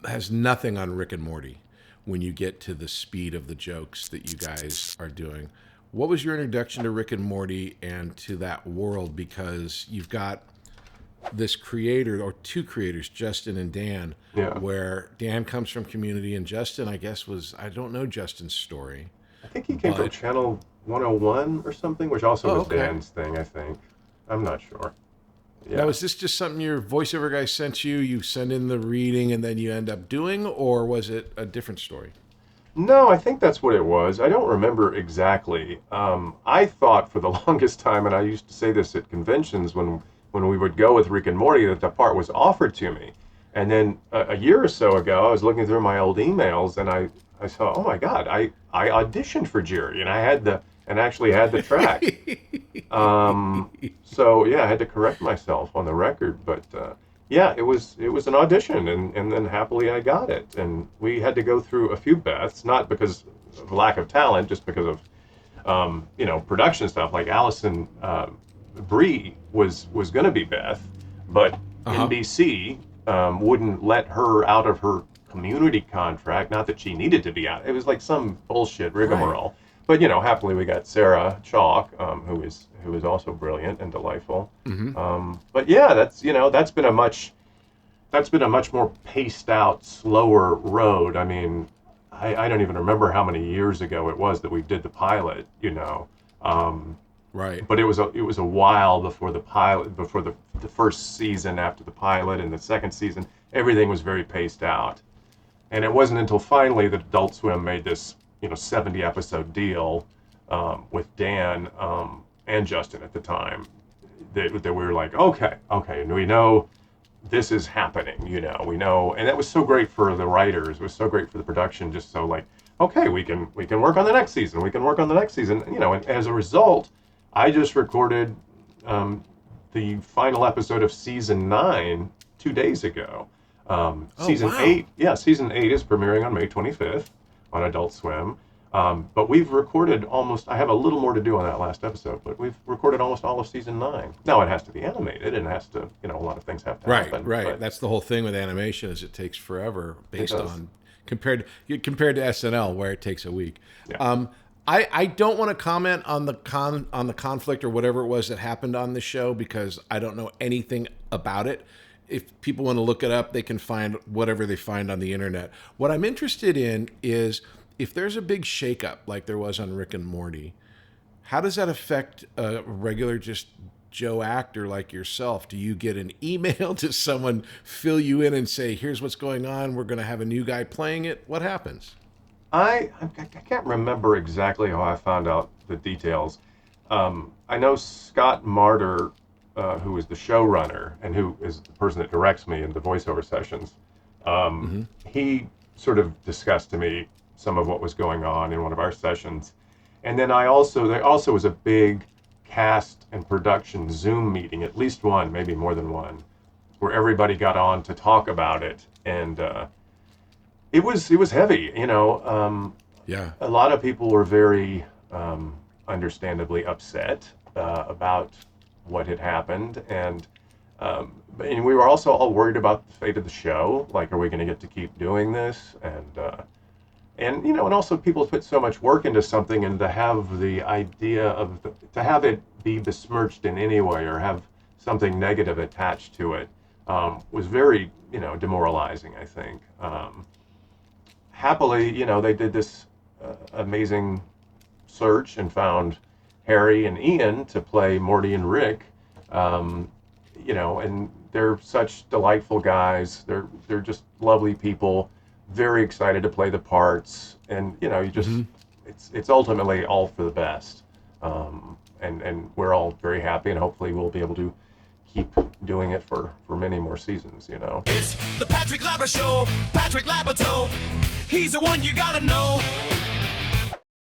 has nothing on Rick and Morty when you get to the speed of the jokes that you guys are doing. What was your introduction to Rick and Morty and to that world? Because you've got this creator, or two creators, Justin and Dan, where Dan comes from Community and Justin, I guess, I don't know Justin's story. I think he came from Channel 101 or something, which also was Dan's thing, I think. I'm not sure. Yeah. Now, is this just something your voiceover guy sent you? You send in the reading and then you end up doing, or was it a different story? No, I think that's what it was. I don't remember exactly. I thought for the longest time, and I used to say this at conventions when we would go with Rick and Morty, that the part was offered to me. And then a year or so ago, I was looking through my old emails, and I saw, oh my God, I auditioned for Jerry, and I actually had the track. So yeah, I had to correct myself on the record, but yeah, it was an audition, and then happily I got it. And we had to go through a few Beths, not because of lack of talent, just because of production stuff. Like Allison Brie was going to be Beth, but NBC wouldn't let her out of her Community contract. Not that she needed to be out. It was like some bullshit rigmarole. Right. But happily we got Sarah Chalk, who is also brilliant and delightful. Mm-hmm. But yeah, that's been a much more paced out, slower road. I mean, I don't even remember how many years ago it was that we did the pilot. Right. But it was a while before the pilot, before the first season after the pilot, and the second season, everything was very paced out. And it wasn't until finally that Adult Swim made this 70 episode deal with Dan and Justin at the time that we were like, okay, and we know this is happening, we know, and that was so great for the writers, it was so great for the production, just so like, okay, we can work on the next season, and as a result, I just recorded the final episode of season 9 2 days ago. Season 8 is premiering on May 25th on Adult Swim. But we've recorded I have a little more to do on that last episode, but we've recorded almost all of season 9. Now it has to be animated, and it has to, a lot of things have to happen. Right. But that's the whole thing with animation, is it takes forever based on, compared to SNL, where it takes a week. Yeah. I don't want to comment on the conflict or whatever it was that happened on the show, because I don't know anything about it. If people want to look it up, they can find whatever they find on the internet. What I'm interested in is, if there's a big shakeup like there was on Rick and Morty, how does that affect a regular just Joe actor like yourself? Do you get an email? Does someone fill you in and say, here's what's going on, we're going to have a new guy playing it? What happens? I can't remember exactly how I found out the details. I know Scott Martyr, who is the showrunner and who is the person that directs me in the voiceover sessions, he sort of discussed to me some of what was going on in one of our sessions. And then there also was a big cast and production Zoom meeting, at least one, maybe more than one, where everybody got on to talk about it. And it was heavy, Yeah. A lot of people were very understandably upset about what had happened, and we were also all worried about the fate of the show. Like, are we going to get to keep doing this? And also people put so much work into something, and to have the idea to have it be besmirched in any way or have something negative attached to it was very, demoralizing, I think. Happily, they did this amazing search and found Harry and Ian to play Morty and Rick, and they're such delightful guys. They're just lovely people, very excited to play the parts, and you just it's ultimately all for the best, and we're all very happy, and hopefully we'll be able to keep doing it for many more seasons. It's the Patrick Labyorteaux Show. Patrick Labyorteaux, he's the one you gotta know.